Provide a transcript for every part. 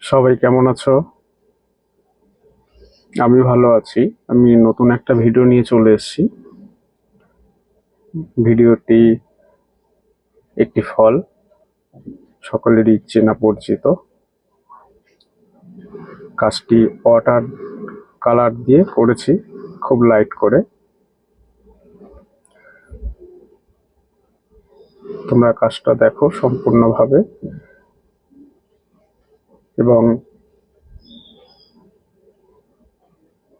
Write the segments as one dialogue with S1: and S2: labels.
S1: সবাই কেমন আছো? আমি ভালো আছি। আমি নতুন একটা ভিডিও নিয়ে চলে এসেছি। ভিডিওটি একটি ফল, সকলেরই চেনা পরিচিত। কাজটি ওয়াটার কালার দিয়ে করেছি, খুব লাইট করে। তোমরা কাজটা দেখো সম্পূর্ণভাবে, এবং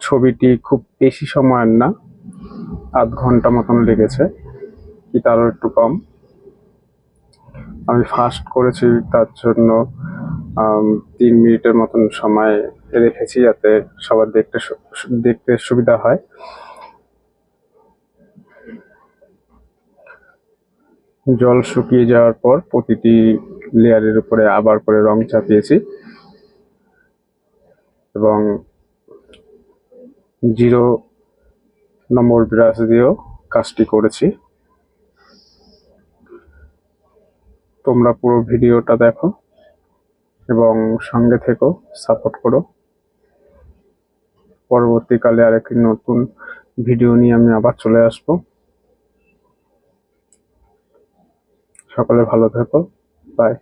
S1: ছবিটি খুব বেশি সময়ের না, আধ ঘন্টা মতন লেগেছে, কি তারও একটু কম। আমি ফাস্ট করেছি, তার জন্য 3 মিনিটের মতন সময় রেখেছি, যাতে সবার দেখতে সুবিধা হয়। জল শুকিয়ে যাওয়ার পর প্রতিটি লেয়ারের উপরে আবার করে রং চাপিয়েছি, এবং 0 নম্বর ব্রাশ দিয়েও কাজটি করেছি। তোমরা পুরো ভিডিওটা দেখো এবং সঙ্গে থেকো, সাপোর্ট করো। পরবর্তীকালে আরেকটি নতুন ভিডিও নিয়ে আমি আবার চলে আসবো। সকলে ভালো থেকো, বাই।